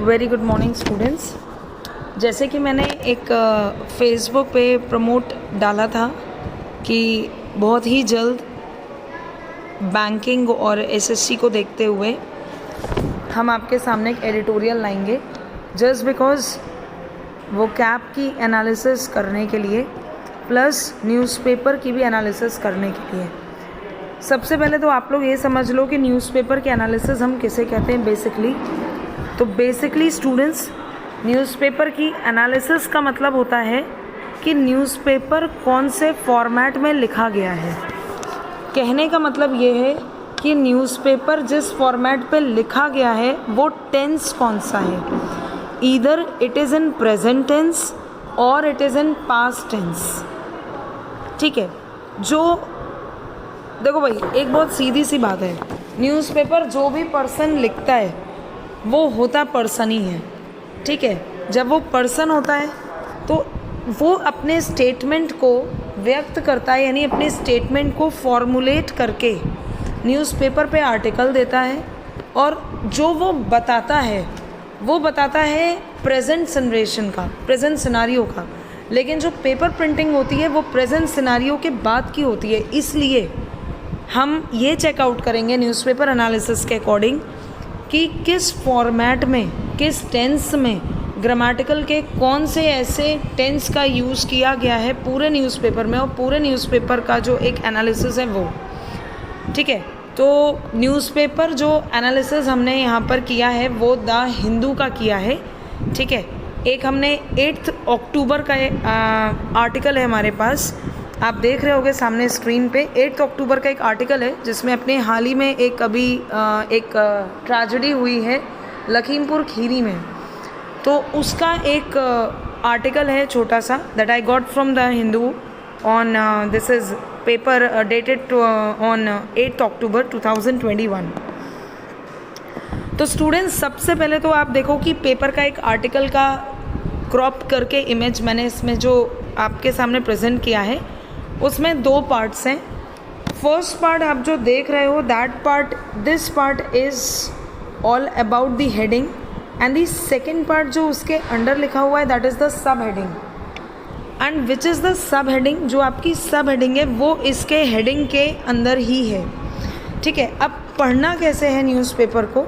Very good morning students. जैसे कि मैंने एक फेसबुक पे प्रमोट डाला था कि बहुत ही जल्द बैंकिंग और एसएससी को देखते हुए हम आपके सामने एक एडिटोरियल लाएंगे, जस्ट बिकॉज़ वो कैप की एनालिसिस करने के लिए प्लस न्यूज़पेपर की भी एनालिसिस करने के लिए। सबसे पहले तो आप लोग ये समझ लो कि न्यूज़पेपर के एनालिसिस हम किसे कहते हैं बेसिकली। तो बेसिकली स्टूडेंट्स, न्यूज़पेपर की एनालिसिस का मतलब होता है कि न्यूज़पेपर कौन से फॉर्मेट में लिखा गया है। कहने का मतलब ये है कि न्यूज़पेपर जिस फॉर्मेट पे लिखा गया है वो टेंस कौन सा है। Either it is in present tense or it is in past tense. ठीक है, जो देखो भाई, एक बहुत सीधी सी बात है, न्यूज़पेपर जो भी पर्सन लिखता है वो होता पर्सन ही है। ठीक है, जब वो पर्सन होता है तो वो अपने स्टेटमेंट को व्यक्त करता है, यानी अपने स्टेटमेंट को फॉर्मुलेट करके न्यूज़पेपर पे आर्टिकल देता है और जो वो बताता है प्रेजेंट जनरेशन का, प्रेजेंट सिनारियो का। लेकिन जो पेपर प्रिंटिंग होती है वो प्रेजेंट सिनारियो के बाद की होती है। इसलिए हम ये चेकआउट करेंगे न्यूज़पेपर एनालिसिस के अकॉर्डिंग कि किस फॉर्मेट में, किस टेंस में, ग्रामेटिकल के कौन से ऐसे टेंस का यूज़ किया गया है पूरे न्यूज़पेपर में, और पूरे न्यूज़पेपर का जो एक एनालिसिस है वो। ठीक है, तो न्यूज़पेपर जो एनालिसिस हमने यहाँ पर किया है वो द हिंदू का किया है। ठीक है, एक हमने 8 अक्टूबर का आर्टिकल है हमारे पास, आप देख रहे होगे सामने स्क्रीन पे। 8 अक्टूबर का एक आर्टिकल है जिसमें अपने हाल ही में एक ट्रेजेडी हुई है लखीमपुर खीरी में। तो उसका एक आर्टिकल है छोटा सा, that I got from the Hindu on this is paper dated on 8 अक्टूबर 2021। तो स्टूडेंट्स, सबसे पहले तो आप देखो कि पेपर का एक आर्टिकल का क्रॉप करके इमेज मैंने इसमें जो आपके सामने प्रेजेंट किया है उसमें 2 पार्ट्स हैं। फर्स्ट पार्ट आप जो देख रहे हो, this part is all about the heading, and the second part जो उसके अंडर लिखा हुआ है that is the sub heading. And which is the sub heading, जो आपकी सब हेडिंग है वो इसके हेडिंग के अंदर ही है। ठीक है, अब पढ़ना कैसे है न्यूज़पेपर को,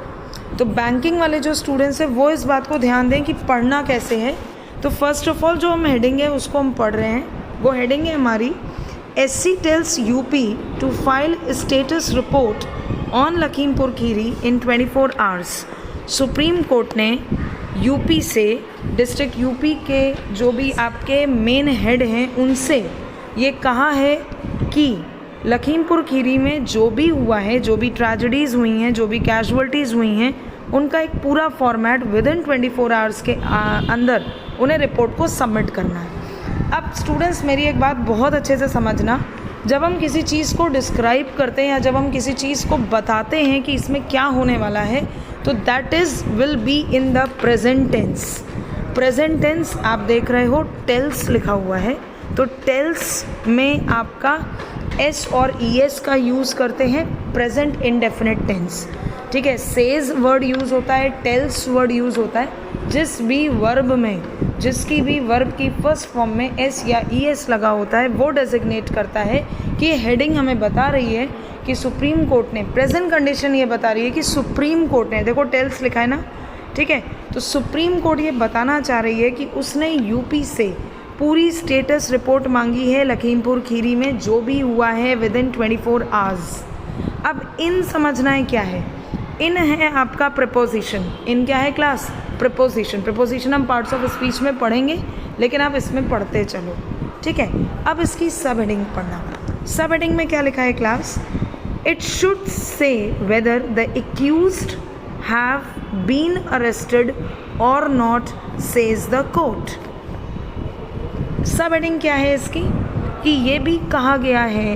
तो बैंकिंग वाले जो स्टूडेंट्स हैं वो इस बात को ध्यान दें कि पढ़ना कैसे है। तो फर्स्ट ऑफ ऑल जो हम हेडिंग है उसको हम पढ़ रहे हैं। वो हेडिंग है हमारी, SC tells UP to file status report on Lakhimpur Kheri in 24 hours। Supreme court ने यूपी से, डिस्ट्रिक्ट यूपी के जो भी आपके मेन हेड हैं उनसे ये कहा है कि लखीमपुर खीरी में जो भी हुआ है, जो भी ट्रेजेडीज़ हुई हैं, जो भी कैजुअल्टीज़ हुई हैं, उनका एक पूरा फॉर्मेट विद इन 24 आवर्स के अंदर उन्हें रिपोर्ट को सबमिट करना है। अब स्टूडेंट्स, मेरी एक बात बहुत अच्छे से समझना, जब हम किसी चीज़ को डिस्क्राइब करते हैं या जब हम किसी चीज़ को बताते हैं कि इसमें क्या होने वाला है, तो that is will be in the present tense. Present tense आप देख रहे हो, टेल्स लिखा हुआ है, तो टेल्स में आपका एस और ES का यूज़ करते हैं प्रेजेंट इंडेफिनिट टेंस। ठीक है, सेज वर्ड यूज़ होता है, टेल्स वर्ड यूज़ होता है। जिसकी भी वर्ब की फर्स्ट फॉर्म में S या ES लगा होता है वो डेजिग्नेट करता है कि हेडिंग हमें बता रही है कि सुप्रीम कोर्ट ने, प्रेजेंट कंडीशन ये बता रही है कि सुप्रीम कोर्ट ने, देखो टेल्स लिखा है ना, ठीक है, तो सुप्रीम कोर्ट ये बताना चाह रही है कि उसने यूपी से पूरी स्टेटस रिपोर्ट मांगी है लखीमपुर खीरी में जो भी हुआ है विद इन 24 आवर्स। अब इन समझना है क्या है, इन है आपका प्रपोजिशन। इन क्या है क्लास? प्रपोजिशन। प्रपोजिशन हम पार्ट्स ऑफ स्पीच में पढ़ेंगे, लेकिन आप इसमें पढ़ते चलो। ठीक है, अब इसकी सब हेडिंग पढ़ना। सब हेडिंग में क्या लिखा है class? It should say whether the accused have been arrested और not, says the court. Subheading क्या है इसकी कि ये भी कहा गया है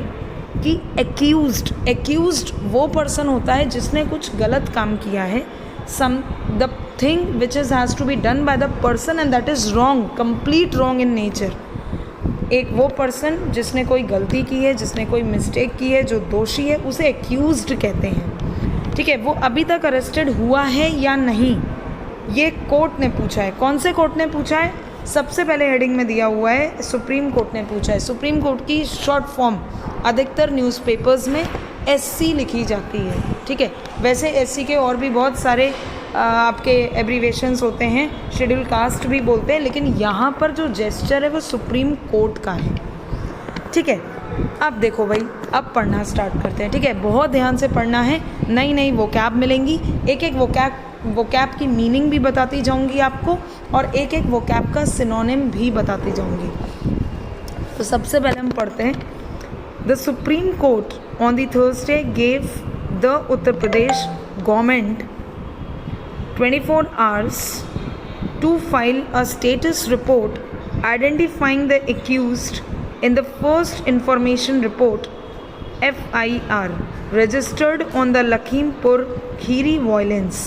कि एक्यूज्ड वो पर्सन होता है जिसने कुछ गलत काम किया है। The thing which is has to be done by the person and that is wrong, complete wrong in nature. एक वो पर्सन जिसने कोई गलती की है, जिसने कोई मिस्टेक की है, जो दोषी है, उसे एक्यूज्ड कहते हैं। ठीक है, वो अभी तक अरेस्टेड हुआ है या नहीं, ये कोर्ट ने पूछा है। कौन से कोर्ट ने पूछा है? सबसे पहले हेडिंग में दिया हुआ है सुप्रीम कोर्ट ने पूछा है। सुप्रीम कोर्ट की शॉर्ट फॉर्म अधिकतर न्यूज़पेपर्स में एससी लिखी जाती है, ठीक है। वैसे एससी के और भी बहुत सारे आपके एब्रीवेशंस होते हैं, शेड्यूल कास्ट भी बोलते हैं, लेकिन यहाँ पर जो जेस्चर है वो सुप्रीम कोर्ट का है, ठीक है। अब देखो भाई, अब पढ़ना स्टार्ट करते हैं, ठीक है। बहुत ध्यान से पढ़ना है, नई नई वोकैब मिलेंगी, एक एक वोकैब की मीनिंग भी बताती जाऊंगी आपको, और एक एक वोकैब का सिनोनिम भी बताती जाऊंगी। तो सबसे पहले हम पढ़ते हैं, the supreme court on the Thursday gave the Uttar Pradesh government 24 hours to file a status report identifying the accused in the first information report FIR registered on the Lakhimpur Kheri violence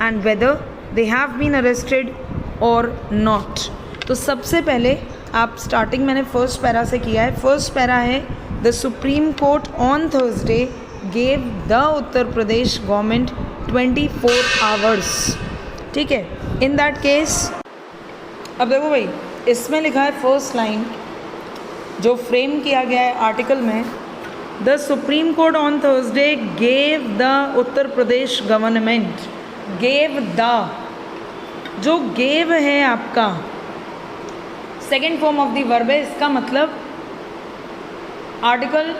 and whether they have been arrested or not। तो सबसे पहले आप starting मैंने first para से किया है। First para है the supreme court on Thursday gave the Uttar Pradesh government 24 hours, ठीक है। इन दैट केस, अब देखो भाई, इसमें लिखा है फर्स्ट लाइन जो फ्रेम किया गया है आर्टिकल में, the supreme court on Thursday gave the Uttar Pradesh government. Gave the, जो गेव है आपका second form of the verb है, इसका मतलब आर्टिकल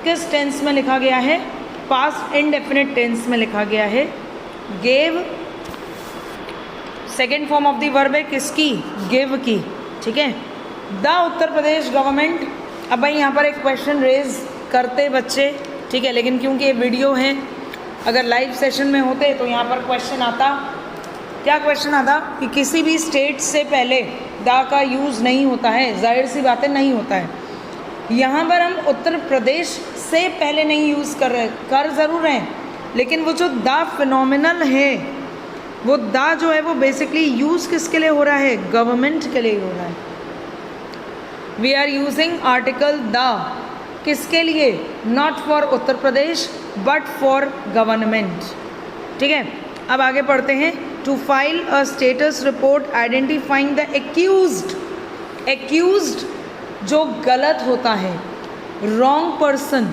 किस टेंस में लिखा गया है? पास्ट इंडेफिनिट टेंस में लिखा गया है। Gave second form of the verb है किसकी? गिव की, ठीक है। The Uttar Pradesh government. अब भाई यहाँ पर एक क्वेश्चन रेज करते बच्चे, ठीक है, लेकिन क्योंकि ये वीडियो है, अगर लाइव सेशन में होते तो यहाँ पर क्वेश्चन आता, क्या क्वेश्चन आता कि किसी भी स्टेट से पहले द का यूज़ नहीं होता है, जाहिर सी बातें नहीं होता है। यहाँ पर हम उत्तर प्रदेश से पहले नहीं यूज़ कर रहे, कर ज़रूर हैं, लेकिन वो जो द फिनोमिनल है, वो द जो है वो बेसिकली यूज़ किसके लिए हो रहा है? गवर्नमेंट के लिए हो रहा है। We are using article the किसके लिए? Not for Uttar Pradesh but for government, ठीक है। अब आगे पढ़ते हैं, to file a status report identifying the accused. Accused जो गलत होता है, रॉन्ग पर्सन,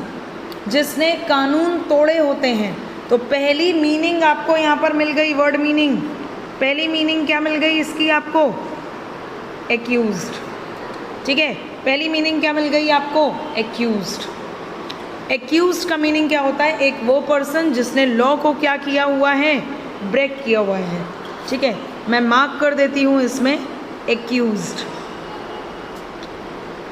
जिसने कानून तोड़े होते हैं। तो पहली मीनिंग आपको यहाँ पर मिल गई, वर्ड मीनिंग। पहली मीनिंग क्या मिल गई इसकी आपको? एक्यूज्ड, ठीक है। पहली मीनिंग क्या मिल गई आपको? एक्यूज्ड। एक्यूज्ड का मीनिंग क्या होता है? एक वो पर्सन जिसने लॉ को क्या किया हुआ है? ब्रेक किया हुआ है, ठीक है। मैं मार्क कर देती हूँ इसमें एक्यूज्ड,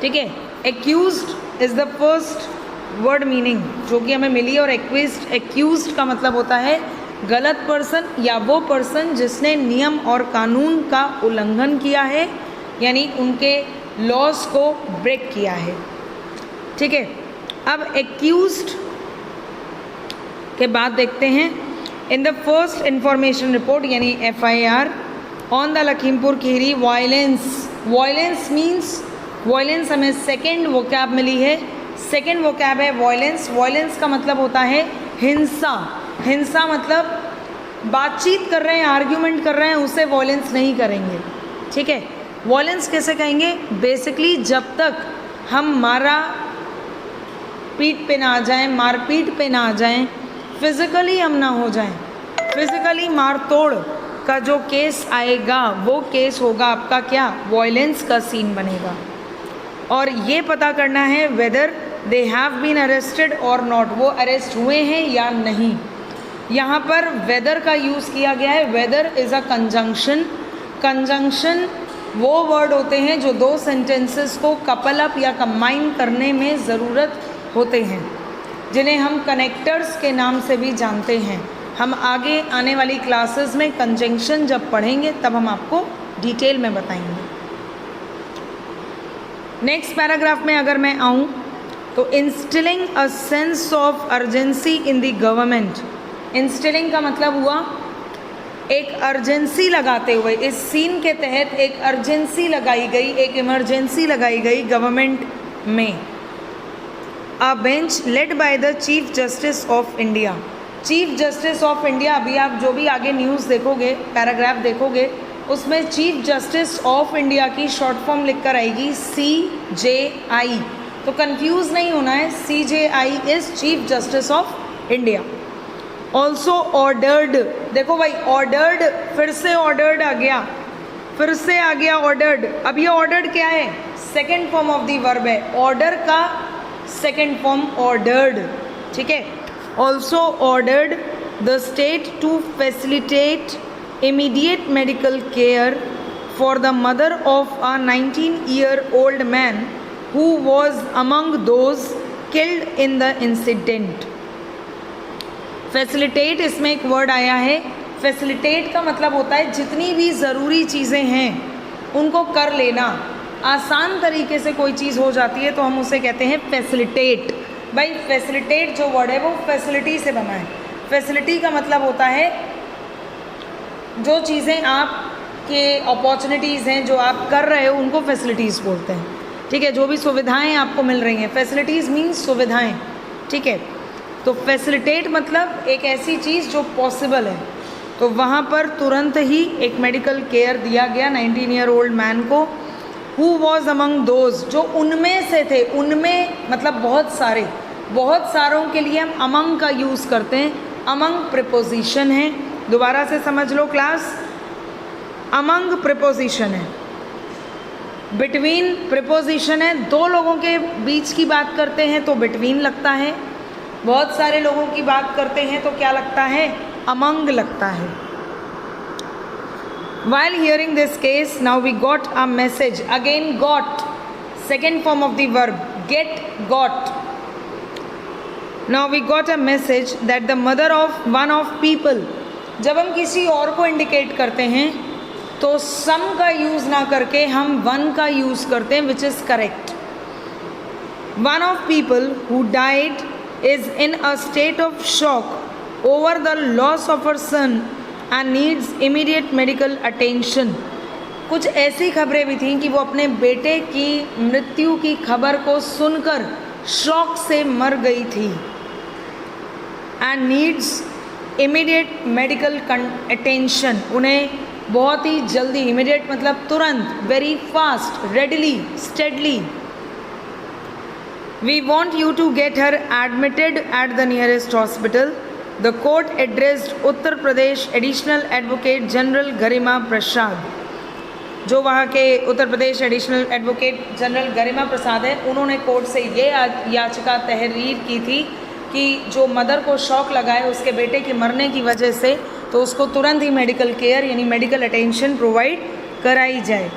ठीक है। Accused is the first word meaning जो कि हमें मिली। और एक्यूज्ड का मतलब होता है गलत पर्सन या वो पर्सन जिसने नियम और कानून का उल्लंघन किया है, यानी उनके लॉज को ब्रेक किया है, ठीक है। अब एक्यूज्ड के बाद देखते हैं, in the first information report यानी FIR on the Lakhimpur Kheri violence. Violence means, violence हमें सेकेंड वोकैब मिली है। सेकेंड वोकैब है वायलेंस। वायलेंस का मतलब होता है हिंसा। हिंसा मतलब बातचीत कर रहे हैं, आर्ग्यूमेंट कर रहे हैं, उसे वायलेंस नहीं करेंगे, ठीक है। वायलेंस कैसे कहेंगे? बेसिकली जब तक हम मारा पीठ पे ना आ जाएं, मारपीट पे ना आ जाएं, फिज़िकली हम ना हो जाएं, फिज़िकली मार तोड़ का जो केस आएगा वो केस होगा आपका क्या? वायलेंस का सीन बनेगा। और ये पता करना है whether they have been arrested और नॉट, वो अरेस्ट हुए हैं या नहीं। यहाँ पर वेदर का यूज़ किया गया है। Whether is a conjunction. Conjunction वो वर्ड होते हैं जो दो सेंटेंसेस को कपल अप या कंबाइन करने में ज़रूरत होते हैं, जिन्हें हम कनेक्टर्स के नाम से भी जानते हैं। हम आगे आने वाली क्लासेस में कंजंक्शन जब पढ़ेंगे तब हम आपको डिटेल में बताएंगे। नेक्स्ट पैराग्राफ में अगर मैं आऊँ तो instilling a sense of urgency in the government. Instilling का मतलब हुआ एक अर्जेंसी लगाते हुए, इस सीन के तहत एक अर्जेंसी लगाई गई, एक इमरजेंसी लगाई गई गवर्नमेंट में। अ bench led by the chief justice of India. Chief justice of India, अभी आप जो भी आगे न्यूज़ देखोगे, पैराग्राफ देखोगे, उसमें चीफ जस्टिस ऑफ इंडिया की शॉर्ट फॉर्म लिखकर आएगी CJI, तो कंफ्यूज नहीं होना है, CJI is chief justice of India. Also ordered, देखो भाई ऑर्डर्ड, फिर से ऑर्डर्ड आ गया, फिर से आ गया ऑर्डर्ड। अब ये ऑर्डर्ड क्या है? Second form of the verb है, ऑर्डर का सेकेंड फॉर्म ऑर्डर्ड, ठीक है। Also ordered the state to facilitate immediate medical care for the mother of a 19-year-old man who was among those killed in the incident। Facilitate, इसमें एक word आया है। Facilitate का मतलब होता है जितनी भी ज़रूरी चीज़ें हैं उनको कर लेना, आसान तरीके से कोई चीज़ हो जाती है तो हम उसे कहते हैं फैसिलिटेट। भाई फैसिलिटेट जो वर्ड है वो फैसिलिटी से बना है। फैसिलिटी का मतलब होता है जो चीज़ें आपके अपॉर्चुनिटीज़ हैं जो आप कर रहे हो उनको फैसिलिटीज़ बोलते हैं, ठीक है। जो भी सुविधाएं आपको मिल रही हैं, फैसिलिटीज़ मीन्स सुविधाएं, ठीक है। तो फैसिलिटेट मतलब एक ऐसी चीज़ जो पॉसिबल है, तो वहाँ पर तुरंत ही एक मेडिकल केयर दिया गया 19-year-old मैन को, हु वॉज अमंग दोज, जो उनमें से थे। उनमें मतलब बहुत सारे, बहुत सारों के लिए हम अमंग का यूज़ करते हैं। अमंग प्रिपोजिशन है, दोबारा से समझ लो क्लास, अमंग प्रिपोजिशन है, बिटवीन प्रिपोजिशन है। दो लोगों के बीच की बात करते हैं तो बिटवीन लगता है, बहुत सारे लोगों की बात करते हैं तो क्या लगता है? अमंग लगता है। While hearing this case, now we got a message. Again got, second form of the verb, get, got. Now we got a message that the mother of one of people, जब हम किसी और को indicate करते हैं तो सम का use ना करके हम वन का यूज़ करते हैं, which is correct. One of people who died is in a state of shock over the loss of her son and needs immediate medical attention. कुछ ऐसी खबरें भी थीं कि वो अपने बेटे की मृत्यु की खबर को सुनकर शॉक से मर गई थी। And needs immediate medical attention, उन्हें बहुत ही जल्दी, इमीडिएट मतलब तुरंत, very fast, readily, steadily. We want you to get her admitted at the nearest hospital. The court addressed Uttar Pradesh additional advocate general Garima Prasad, जो वहाँ के Uttar Pradesh additional advocate general Garima Prasad है, उन्होंने कोर्ट से ये याचिका तहरीर की थी कि जो मदर को शॉक लगा है उसके बेटे के मरने की वजह से, तो उसको तुरंत ही मेडिकल केयर यानी मेडिकल अटेंशन प्रोवाइड कराई जाए।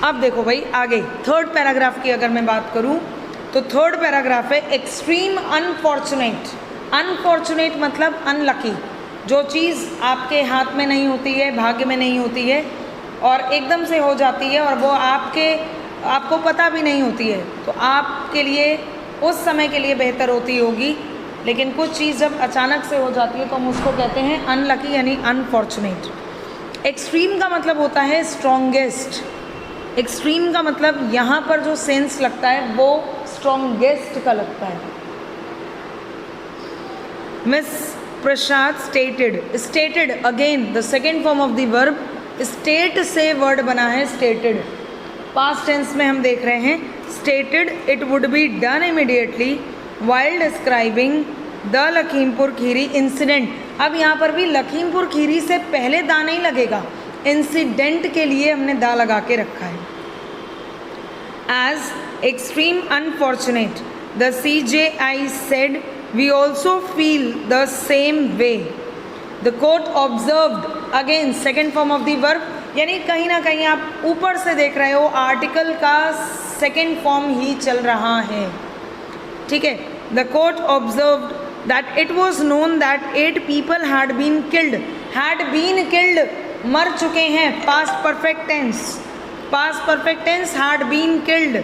अब देखो भाई आगे थर्ड पैराग्राफ की अगर मैं बात करूं तो थर्ड पैराग्राफ है एक्सट्रीम अनफॉर्चुनेट। अनफॉर्चुनेट मतलब अनलकी, जो चीज़ आपके हाथ में नहीं होती है, भाग्य में नहीं होती है और एकदम से हो जाती है और वो आपको पता भी नहीं होती है, तो आपके लिए उस समय के लिए बेहतर होती होगी, लेकिन कुछ चीज़ जब अचानक से हो जाती है तो हम उसको कहते हैं अनलकी यानी अनफॉर्चुनेट। एक्सट्रीम का मतलब होता है स्ट्रॉन्गेस्ट। एक्सट्रीम का मतलब यहाँ पर जो सेंस लगता है वो स्ट्रॉन्गेस्ट का लगता है। Miss Prasad stated again the second form of the verb, state से वर्ड बना है स्टेटेड, पास्ट टेंस में हम देख रहे हैं। Stated it would be done immediately while describing the Lakhimpur Kheri incident. अब यहाँ पर भी लखीमपुर खीरी से पहले दा नहीं लगेगा, इंसिडेंट के लिए हमने दा लगा के रखा है। As extreme unfortunate the CJI said we also feel the same way. The court observed, again second form of the verb, यानी कहीं ना कहीं आप ऊपर से देख रहे हो आर्टिकल का सेकेंड फॉर्म ही चल रहा है, ठीक है। The court observed that it was known that 8 people had been killed, मर चुके हैं, past perfect tense had been killed,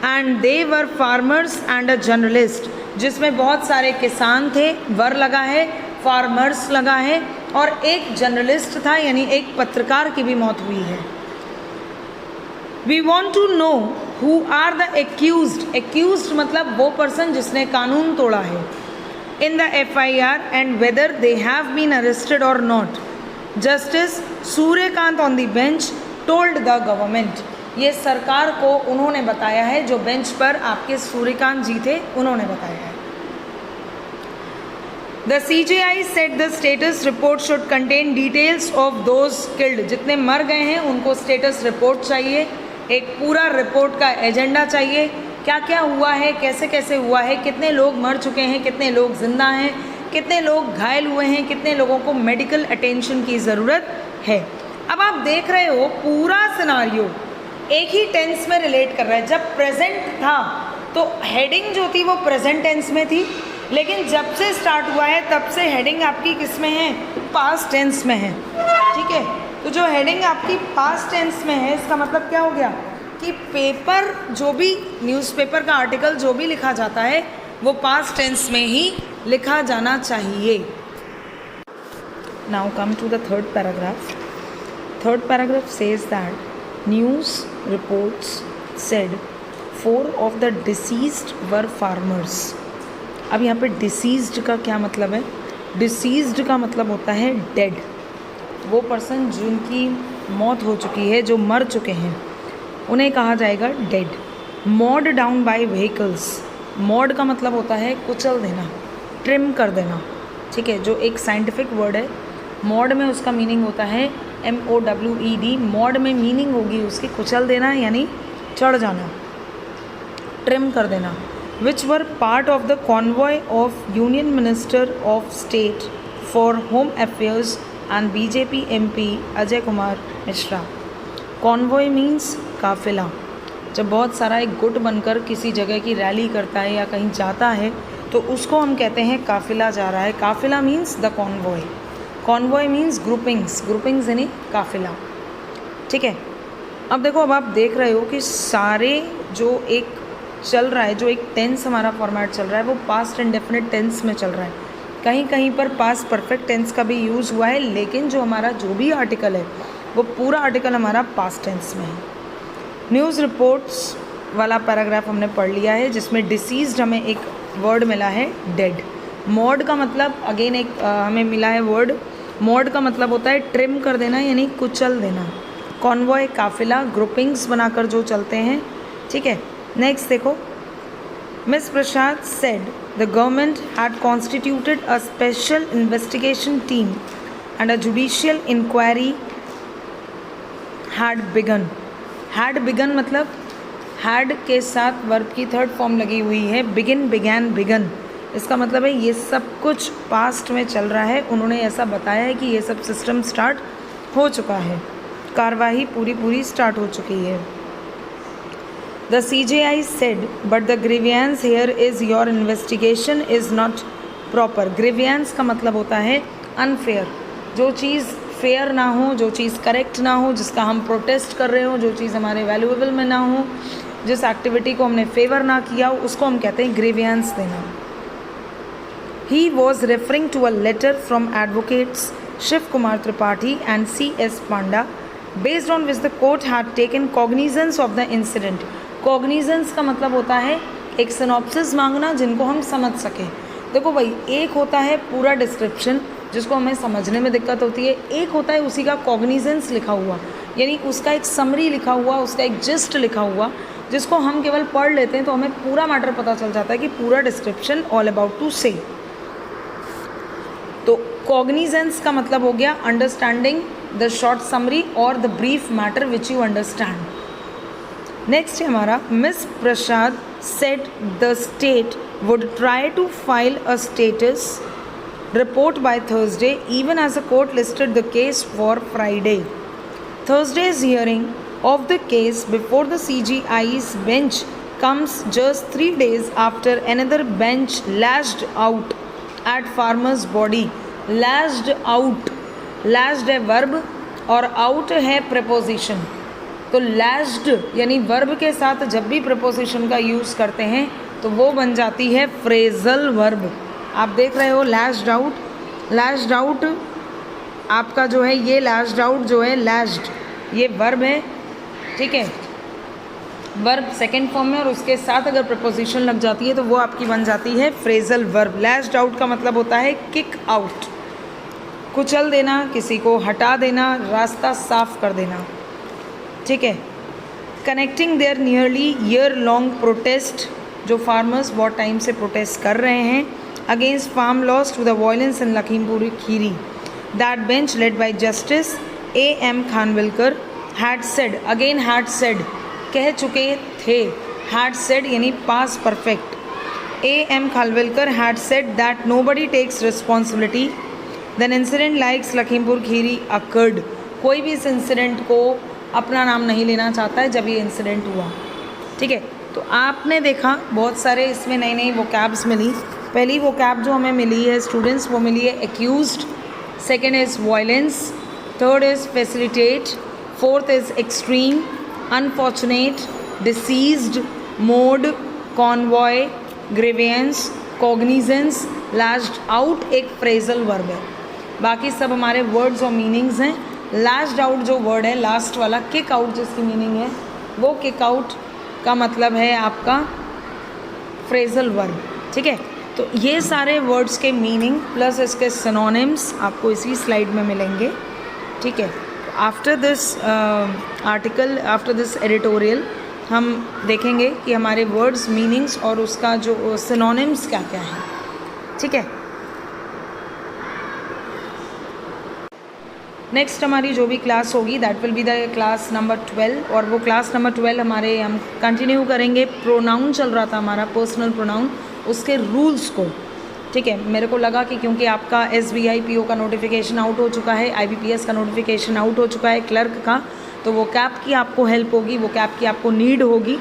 and they were farmers and a journalist, जिसमें बहुत सारे किसान थे, वर लगा है, फार्मर्स लगा है और एक जर्नलिस्ट था यानी एक पत्रकार की भी मौत हुई है। We want to know who are the accused, accused मतलब वो पर्सन जिसने कानून तोड़ा है। in the FIR and whether they have been arrested or not. Justice Suryakant on the bench told the government. ये सरकार को उन्होंने बताया है, जो बेंच पर आपके सूर्यकांत जी थे उन्होंने बताया है. The CJI said the status report should contain details of those killed. जितने मर गए हैं उनको स्टेटस रिपोर्ट चाहिए, एक पूरा रिपोर्ट का एजेंडा चाहिए, क्या क्या हुआ है, कैसे कैसे हुआ है, कितने लोग मर चुके हैं, कितने लोग जिंदा हैं, कितने लोग घायल हुए हैं, कितने लोगों को मेडिकल अटेंशन की ज़रूरत है. अब आप देख रहे हो पूरा सिनारियो एक ही टेंस में रिलेट कर रहा है. जब प्रेजेंट था तो हेडिंग जो थी वो प्रेजेंट टेंस में थी, लेकिन जब से स्टार्ट हुआ है तब से हेडिंग आपकी किस में है, पास्ट टेंस में है. ठीक है, तो जो हेडिंग आपकी पास्ट टेंस में है इसका मतलब क्या हो गया कि पेपर जो भी न्यूज़पेपर का आर्टिकल जो भी लिखा जाता है वो पास्ट टेंस में ही लिखा जाना चाहिए. Now come to the third paragraph. Third paragraph says that news reports said 4 of the deceased were farmers. अब यहाँ पे डिसीज्ड का क्या मतलब है? डिसीज्ड का मतलब होता है डेड. वो पर्सन जिनकी मौत हो चुकी है, जो मर चुके हैं, उन्हें कहा जाएगा dead. Mod down by vehicles. Mod का मतलब होता है कुचल देना, ट्रिम कर देना. ठीक है, जो एक साइंटिफिक वर्ड है. मॉड में उसका मीनिंग होता है MOWED. मॉड में मीनिंग होगी उसकी कुचल देना, यानी चढ़ जाना, ट्रिम कर देना. Which were part of the convoy of union minister of state for home affairs and BJP MP Ajay Kumar Mishra. Convoy means काफिला. जब बहुत सारा एक गुट बनकर किसी जगह की रैली करता है या कहीं जाता है तो उसको हम कहते हैं काफिला जा रहा है. काफिला means the convoy. Convoy means groupings. Groupings यानी काफिला. ठीक है, अब देखो, अब आप देख रहे हो कि सारे जो एक चल रहा है, जो एक टेंस हमारा फॉर्मेट चल रहा है वो पास्ट इंडेफिनिट टेंस में चल रहा है. कहीं कहीं पर पास्ट परफेक्ट टेंस का भी यूज़ हुआ है, लेकिन जो हमारा जो भी आर्टिकल है वो पूरा आर्टिकल हमारा पास्ट टेंस में है. न्यूज़ रिपोर्ट्स वाला पैराग्राफ हमने पढ़ लिया है, जिसमें डिसीज्ड हमें एक वर्ड मिला है डेड. मॉड का मतलब अगेन एक हमें मिला है वर्ड. मॉड का मतलब होता है ट्रिम कर देना, यानी कुचल देना. कॉन्वॉय काफिला, ग्रुपिंग्स बनाकर जो चलते हैं. ठीक है, नेक्स्ट देखो. Ms. Prasad said the government had constituted a special investigation team and a judicial inquiry had begun. Had begun मतलब had के साथ वर्ब की थर्ड फॉर्म लगी हुई है. begin, began, begun. इसका मतलब है ये सब कुछ पास्ट में चल रहा है. उन्होंने ऐसा बताया है कि ये सब सिस्टम स्टार्ट हो चुका है, कार्रवाई पूरी स्टार्ट हो चुकी है. The CJI said, but the grievance here is your investigation is not proper. grievance का मतलब होता है unfair. जो चीज़ फेयर ना हो, जो चीज़ करेक्ट ना हो, जिसका हम प्रोटेस्ट कर रहे हो, जो चीज़ हमारे वैल्यूएबल में ना हो, जिस एक्टिविटी को हमने फेवर ना किया हो, उसको हम कहते हैं ग्रीवियंस देना. He was referring to a letter from advocates Shiv Kumar Tripathi and C.S. Panda, based on which the court had taken cognizance of the incident. Cognizance का मतलब होता है एक सिनॉप्सिस मांगना जिनको हम समझ सकें. देखो भाई, एक होता है पूरा डिस्क्रिप्शन जिसको हमें समझने में दिक्कत होती है, एक होता है उसी का कॉग्निजेंस लिखा हुआ, यानी उसका एक समरी लिखा हुआ, उसका एक जिस्ट लिखा हुआ, जिसको हम केवल पढ़ लेते हैं तो हमें पूरा मैटर पता चल जाता है कि पूरा डिस्क्रिप्शन ऑल अबाउट टू से. तो कॉग्निजेंस का मतलब हो गया अंडरस्टैंडिंग द शॉर्ट समरी और the brief matter which you understand. Next है हमारा, Miss Prasad said the state would try to file a status report by Thursday even as a court listed the case for Friday. Thursday's hearing of the case before the CJI's bench comes just 3 days after another bench lashed out at farmer's body. Lashed out, lashed है verb और out है preposition. तो lashed यानी verb के साथ जब भी preposition का यूज़ करते हैं तो वो बन जाती है फ्रेजल वर्ब. आप देख रहे हो लैश्ड आउट. लैश्ड आउट आपका जो है, ये लैश्ड आउट जो है लैश्ड, ये वर्ब है. ठीक है, वर्ब सेकेंड फॉर्म में और उसके साथ अगर प्रपोजिशन लग जाती है तो वो आपकी बन जाती है फ्रेजल वर्ब। लैश्ड आउट का मतलब होता है किक आउट, कुचल देना, किसी को हटा देना, रास्ता साफ कर देना, ठीक है। Connecting their nearly year long protest, जो फार्मर्स बहुत टाइम से प्रोटेस्ट कर रहे हैं against farm laws to the violence in Lakhimpur Kheri, that bench led by justice A.M. Khanwilkar had said, again had said, कह चुके थे, हैड सेड यानी past perfect. A.M. Khanwilkar had said that nobody takes responsibility then incident likes Lakhimpur Kheri occurred, कोई भी इस incident को अपना नाम नहीं लेना चाहता है जब ये इंसिडेंट हुआ, ठीक है। तो आपने देखा बहुत सारे इसमें नई नई वोकैब्स मिली। पहली वोकैब जो हमें मिली है स्टूडेंट्स वो मिली है accused, second is violence, third is facilitate, fourth is extreme, unfortunate, deceased, mode, convoy, grievance, cognizance, lashed out एक फ्रेजल वर्ब है। बाकी सब हमारे वर्ड्स और मीनिंग्स हैं। लैश्ड आउट जो वर्ड है लास्ट वाला, किक आउट जिसकी मीनिंग है वो किक आउट का मतलब है आपका फ्रेजल वर्ब, ठीक है। तो ये सारे वर्ड्स के मीनिंग प्लस इसके सिनोनिम्स आपको इसी स्लाइड में मिलेंगे, ठीक है। After this article, after this editorial हम देखेंगे कि हमारे वर्ड्स, मीनिंग्स और उसका जो सिनोनिम्स क्या क्या है, ठीक है। नेक्स्ट हमारी जो भी क्लास होगी that will be the class number 12, और वो क्लास नंबर 12 हमारे हम कंटिन्यू करेंगे। प्रोनाउन चल रहा था हमारा, पर्सनल प्रोनाउन, उसके रूल्स को, ठीक है। मेरे को लगा कि क्योंकि आपका SBI PO का नोटिफिकेशन आउट हो चुका है, IBPS का नोटिफिकेशन आउट हो चुका है, क्लर्क का, तो वो कैप की आपको हेल्प होगी, वो कैप की आपको नीड होगी।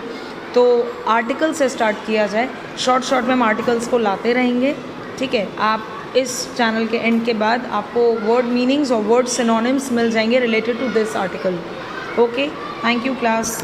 तो आर्टिकल से स्टार्ट किया जाए, शॉर्ट शॉर्ट में हम आर्टिकल्स को लाते रहेंगे, ठीक है। आप इस चैनल के एंड के बाद आपको वर्ड मीनिंग्स और वर्ड सिनोनिम्स मिल जाएंगे related to this article. Okay, thank you class.